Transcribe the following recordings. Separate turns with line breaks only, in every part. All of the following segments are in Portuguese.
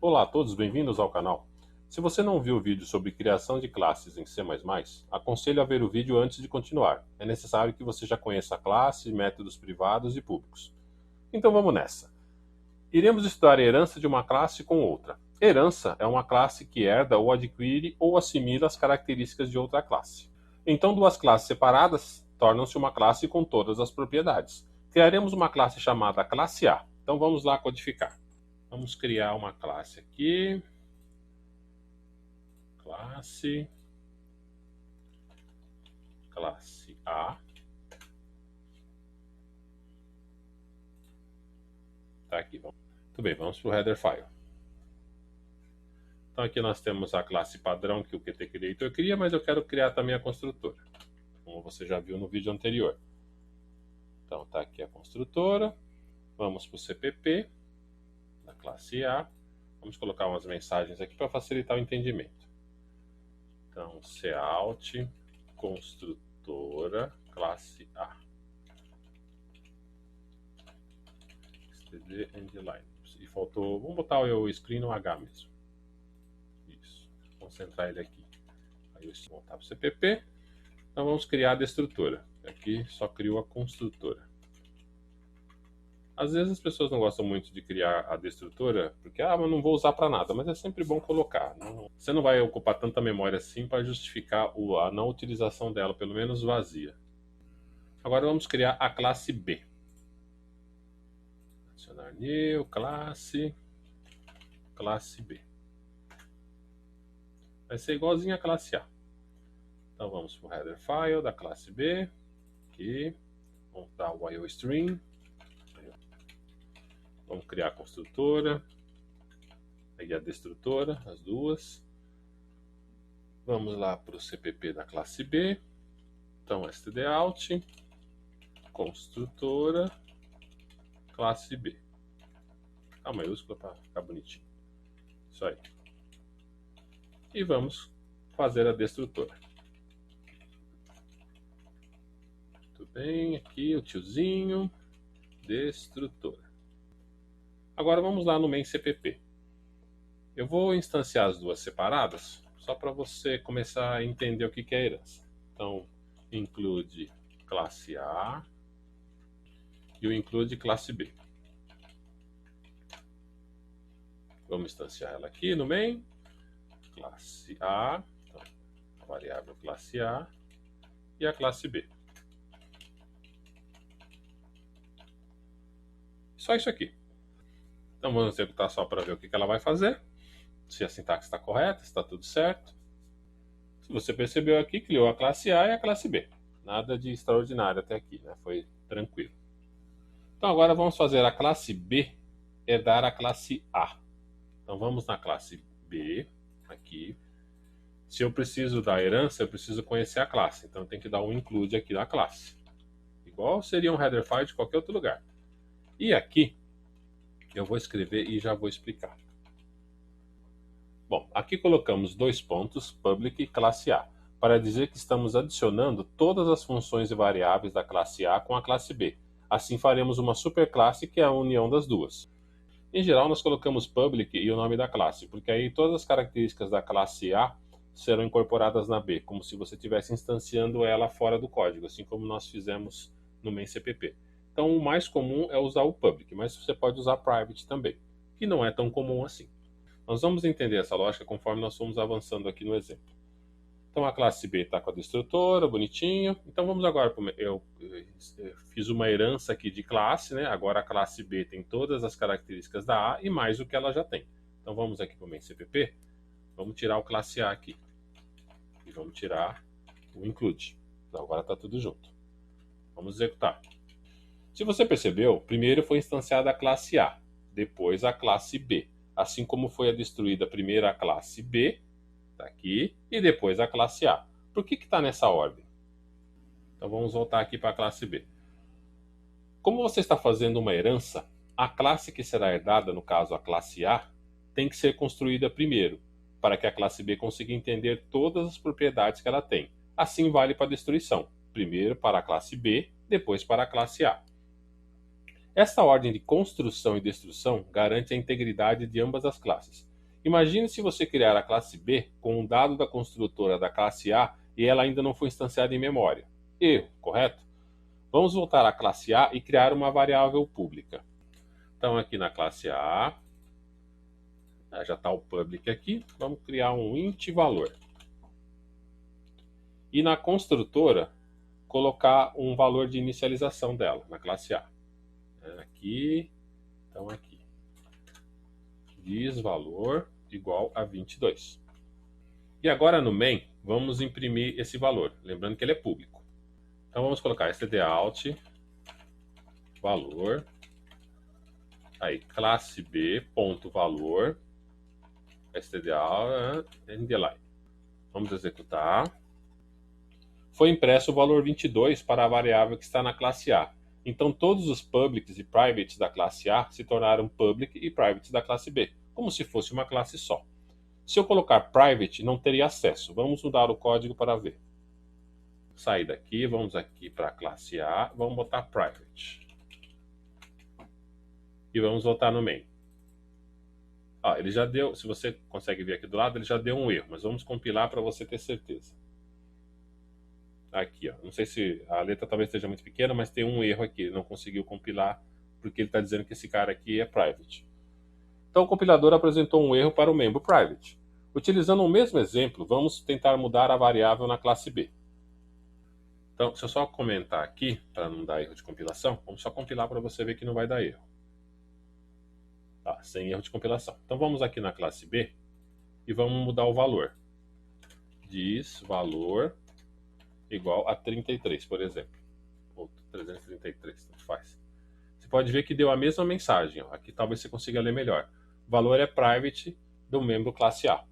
Olá a todos, bem-vindos ao canal. Se você não viu o vídeo sobre criação de classes em C++, aconselho a ver o vídeo antes de continuar. É necessário que você já conheça a classe, métodos privados e públicos. Então vamos nessa. Iremos estudar a herança de uma classe com outra. Herança é uma classe que herda ou adquire ou assimila as características de outra classe. Então duas classes separadas tornam-se uma classe com todas as propriedades. Criaremos uma classe chamada classe A. Então vamos lá codificar. Vamos criar uma classe aqui. Classe A. Tá aqui. Muito bem, vamos para o header file. Então aqui nós temos a classe padrão que o Qt Creator cria, mas eu quero criar também a construtora, como você já viu no vídeo anterior. Então tá aqui a construtora. Vamos para o CPP da classe A. Vamos colocar umas mensagens aqui para facilitar o entendimento. Então, cout construtora classe A. std endline. E faltou, vamos botar o screen no H mesmo. Isso, vou concentrar ele aqui. Aí eu vou voltar para o CPP. Então vamos criar a destrutora. Aqui só criou a construtora. Às vezes as pessoas não gostam muito de criar a destrutora, porque mas não vou usar para nada, mas é sempre bom colocar. Você não vai ocupar tanta memória assim para justificar a não utilização dela, pelo menos vazia. Agora vamos criar a classe B. Adicionar new, classe B. Vai ser igualzinho a classe A. Então vamos para o header file da classe B. Aqui. Vamos dar o IOStream. Vamos criar a construtora, aí a destrutora, as duas. Vamos lá para o CPP da classe B. Então, stdout, construtora, classe B. A maiúscula para ficar bonitinho. Isso aí. E vamos fazer a destrutora. Muito bem, aqui o tiozinho, destrutora. Agora vamos lá no main CPP. Eu vou instanciar as duas separadas, só para você começar a entender o que é herança. Então, include classe A e o include classe B. Vamos instanciar ela aqui no main. Classe A, então, a variável classe A e a classe B. Só isso aqui. Então vamos executar só para ver o que ela vai fazer. Se a sintaxe está correta, se está tudo certo. Se você percebeu aqui, criou a classe A e a classe B. Nada de extraordinário até aqui, né? Foi tranquilo. Então agora vamos fazer a classe B herdar a classe A. Então vamos na classe B, aqui. Se eu preciso da herança, eu preciso conhecer a classe. Então tem que dar um include aqui da classe. Igual seria um header file de qualquer outro lugar. E aqui eu vou escrever e já vou explicar. Bom, aqui colocamos dois pontos, public e classe A, para dizer que estamos adicionando todas as funções e variáveis da classe A com a classe B. Assim faremos uma superclasse que é a união das duas. Em geral, nós colocamos public e o nome da classe, porque aí todas as características da classe A serão incorporadas na B, como se você estivesse instanciando ela fora do código, assim como nós fizemos no main CPP. Então, o mais comum é usar o public, mas você pode usar private também, que não é tão comum assim. Nós vamos entender essa lógica conforme nós formos avançando aqui no exemplo. Então, a classe B está com a destrutora, bonitinho. Então, vamos agora para eu fiz uma herança aqui de classe, né? Agora a classe B tem todas as características da A e mais o que ela já tem. Então, vamos aqui para o main CPP. Vamos tirar o classe A aqui. E vamos tirar o include. Então, agora está tudo junto. Vamos executar. Se você percebeu, primeiro foi instanciada a classe A, depois a classe B, assim como foi destruída primeiro a classe B, está aqui, e depois a classe A. Por que está nessa ordem? Então vamos voltar aqui para a classe B. Como você está fazendo uma herança, a classe que será herdada, no caso a classe A, tem que ser construída primeiro, para que a classe B consiga entender todas as propriedades que ela tem. Assim vale para a destruição, primeiro para a classe B, depois para a classe A. Esta ordem de construção e destruição garante a integridade de ambas as classes. Imagine se você criar a classe B com um dado da construtora da classe A e ela ainda não foi instanciada em memória. Erro, correto? Vamos voltar à classe A e criar uma variável pública. Então, aqui na classe A, já está o public aqui, vamos criar um int valor. E na construtora, colocar um valor de inicialização dela, na classe A. Aqui, então aqui. Diz valor igual a 22. E agora no main, vamos imprimir esse valor, lembrando que ele é público. Então vamos colocar stdout valor, aí classe B ponto valor, stdout underline. Vamos executar. Foi impresso o valor 22 para a variável que está na classe A. Então todos os publics e privates da classe A se tornaram public e privates da classe B, como se fosse uma classe só. Se eu colocar private, não teria acesso. Vamos mudar o código para ver. Sair daqui, vamos aqui para a classe A, vamos botar private. E vamos voltar no main. Ele já deu, se você consegue ver aqui do lado, ele já deu um erro, mas vamos compilar para você ter certeza. Aqui, não sei se a letra talvez esteja muito pequena, mas tem um erro aqui, ele não conseguiu compilar, porque ele está dizendo que esse cara aqui é private. Então o compilador apresentou um erro para o membro private. Utilizando o mesmo exemplo, vamos tentar mudar a variável na classe B. Então, se eu só comentar aqui, para não dar erro de compilação, vamos só compilar para você ver que não vai dar erro. Sem erro de compilação. Então vamos aqui na classe B e vamos mudar o valor. Diz valor igual a 33, por exemplo. Ou 333, tanto faz. Você pode ver que deu a mesma mensagem. Aqui talvez você consiga ler melhor. O valor é private do membro classe A.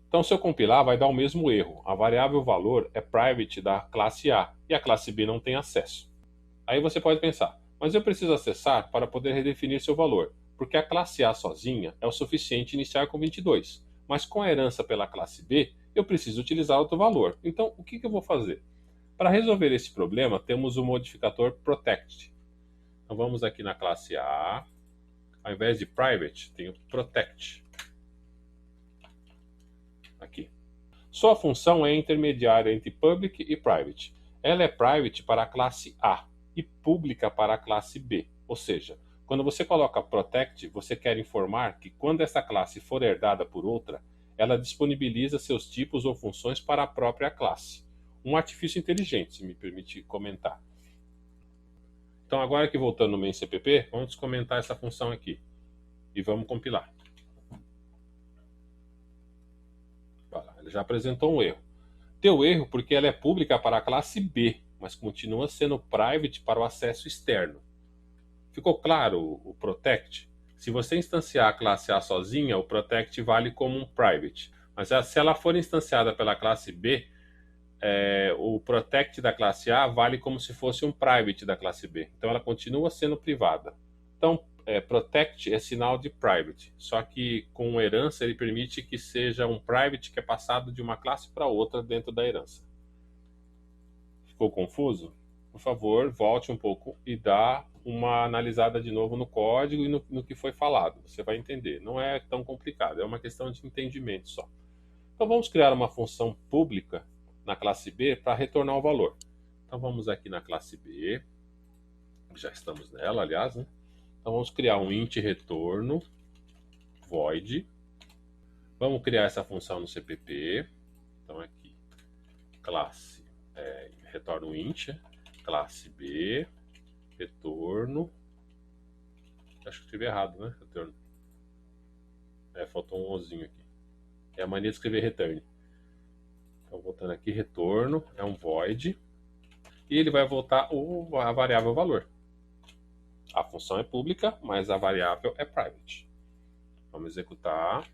Então, se eu compilar, vai dar o mesmo erro. A variável valor é private da classe A e a classe B não tem acesso. Aí você pode pensar, mas eu preciso acessar para poder redefinir seu valor, porque a classe A sozinha é o suficiente iniciar com 22. Mas com a herança pela classe B, eu preciso utilizar outro valor. Então, o que eu vou fazer? Para resolver esse problema, temos o modificador protect. Então, vamos aqui na classe A. Ao invés de private, tem o protect. Aqui. Sua função é intermediária entre public e private. Ela é private para a classe A e pública para a classe B. Ou seja, quando você coloca protect, você quer informar que quando essa classe for herdada por outra, ela disponibiliza seus tipos ou funções para a própria classe. Um artifício inteligente, se me permite comentar. Então agora que voltando no main CPP, vamos comentar essa função aqui. E vamos compilar. Ele já apresentou um erro. Deu erro porque ela é pública para a classe B, mas continua sendo private para o acesso externo. Ficou claro o protect? Se você instanciar a classe A sozinha, o protect vale como um private. Mas se ela for instanciada pela classe B, o protect da classe A vale como se fosse um private da classe B. Então ela continua sendo privada. Então, protect é sinal de private, só que com herança ele permite que seja um private que é passado de uma classe para outra dentro da herança. Ficou confuso? Por favor, volte um pouco e dá uma analisada de novo no código e no que foi falado. Você vai entender. Não é tão complicado, é uma questão de entendimento só. Então vamos criar uma função pública na classe B para retornar o valor. Então vamos aqui na classe B, já estamos nela, aliás, né? Então vamos criar um int retorno void. Vamos criar essa função no CPP. Então aqui, classe, retorno int, classe B, retorno. Acho que escrevi errado, né? Retorno. Faltou um ozinho aqui. É a mania de escrever return. Então voltando aqui, retorno, é um void. E ele vai voltar a variável valor. A função é pública, mas a variável é private. Vamos executar.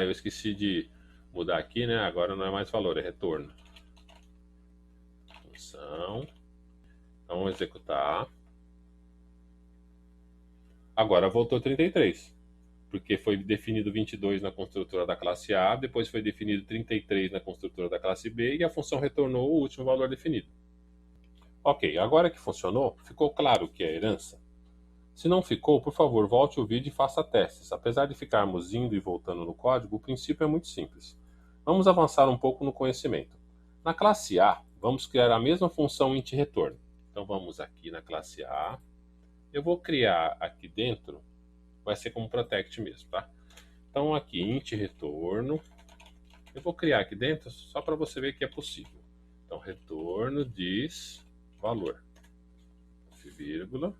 Eu esqueci de mudar aqui, né? Agora não é mais valor, é retorno. Função. Então, vamos executar. Agora voltou 33. Porque foi definido 22 na construtora da classe A, depois foi definido 33 na construtora da classe B e a função retornou o último valor definido. Ok, agora que funcionou, ficou claro o que é herança? Se não ficou, por favor, volte o vídeo e faça testes. Apesar de ficarmos indo e voltando no código, o princípio é muito simples. Vamos avançar um pouco no conhecimento. Na classe A, vamos criar a mesma função int_retorno. Então vamos aqui na classe A. Eu vou criar aqui dentro, vai ser como protect mesmo, tá? Então aqui, int_retorno. Eu vou criar aqui dentro só para você ver que é possível. Então, retorno diz valor, vírgula.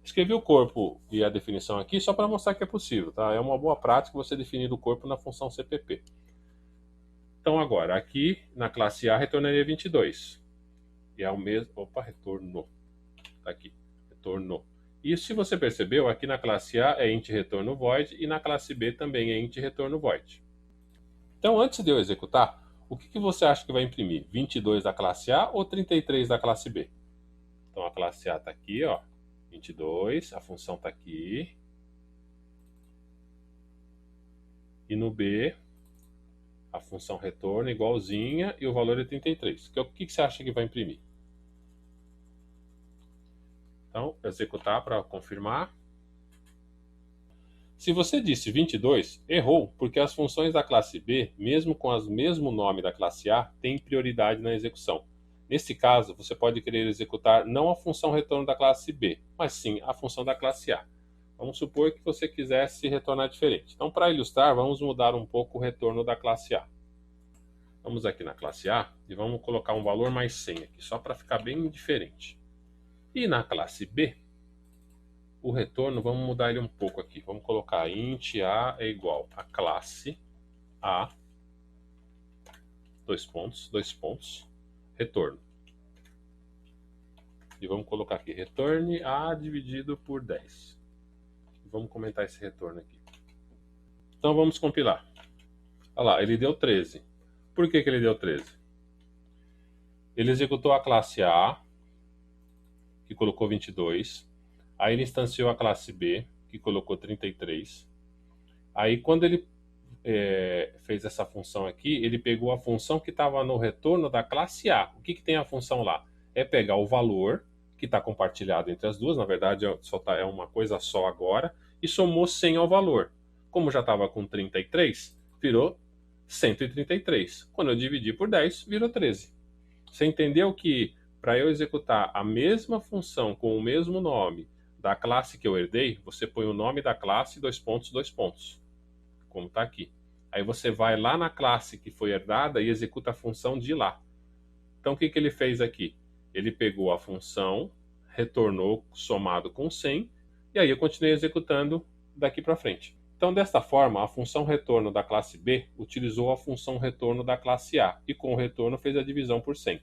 Escrevi o corpo e a definição aqui só para mostrar que é possível, tá? É uma boa prática você definir o corpo na função CPP. Então agora, aqui na classe A retornaria 22. E é o mesmo... Opa, retornou. Tá aqui, retornou. E se você percebeu, aqui na classe A é int_retorno void e na classe B também é int_retorno void. Então antes de eu executar, o que você acha que vai imprimir? 22 da classe A ou 33 da classe B? Então a classe A está aqui, ó. 22, a função está aqui. E no B, a função retorno igualzinha e o valor é 33. O que você acha que vai imprimir? Então, executar para confirmar. Se você disse 22, errou, porque as funções da classe B, mesmo com o mesmo nome da classe A, têm prioridade na execução. Nesse caso, você pode querer executar não a função retorno da classe B, mas sim a função da classe A. Vamos supor que você quisesse retornar diferente. Então, para ilustrar, vamos mudar um pouco o retorno da classe A. Vamos aqui na classe A e vamos colocar um valor mais 100 aqui, só para ficar bem diferente. E na classe B, o retorno, vamos mudar ele um pouco aqui. Vamos colocar int A é igual a classe A, dois pontos, retorno. E vamos colocar aqui, retorne A dividido por 10. Vamos comentar esse retorno aqui. Então vamos compilar. Olha lá, ele deu 13. Por que ele deu 13? Ele executou a classe A, que colocou 22. Aí ele instanciou a classe B, que colocou 33. Aí quando ele fez essa função aqui, ele pegou a função que estava no retorno da classe A. O que tem a função lá? É pegar o valor que está compartilhado entre as duas, na verdade é uma coisa só agora, e somou 100 ao valor. Como já estava com 33, virou 133. Quando eu dividi por 10, virou 13. Você entendeu que para eu executar a mesma função com o mesmo nome da classe que eu herdei, você põe o nome da classe, dois pontos, como está aqui. Aí você vai lá na classe que foi herdada e executa a função de lá. Então o que ele fez aqui? Ele pegou a função, retornou somado com 100, e aí eu continuei executando daqui para frente. Então, desta forma, a função retorno da classe B utilizou a função retorno da classe A, e com o retorno fez a divisão por 100.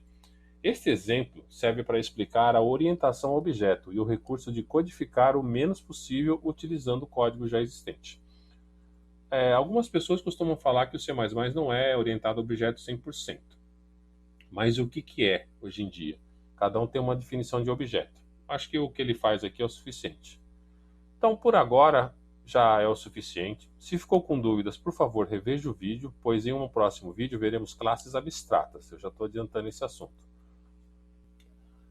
Este exemplo serve para explicar a orientação ao objeto e o recurso de codificar o menos possível utilizando o código já existente. Algumas pessoas costumam falar que o C++ não é orientado a objeto 100%. Mas o que é hoje em dia? Cada um tem uma definição de objeto. Acho que o que ele faz aqui é o suficiente. Então, por agora, já é o suficiente. Se ficou com dúvidas, por favor, reveja o vídeo, pois em um próximo vídeo veremos classes abstratas. Eu já estou adiantando esse assunto.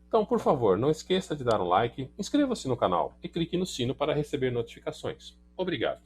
Então, por favor, não esqueça de dar um like, inscreva-se no canal e clique no sino para receber notificações. Obrigado.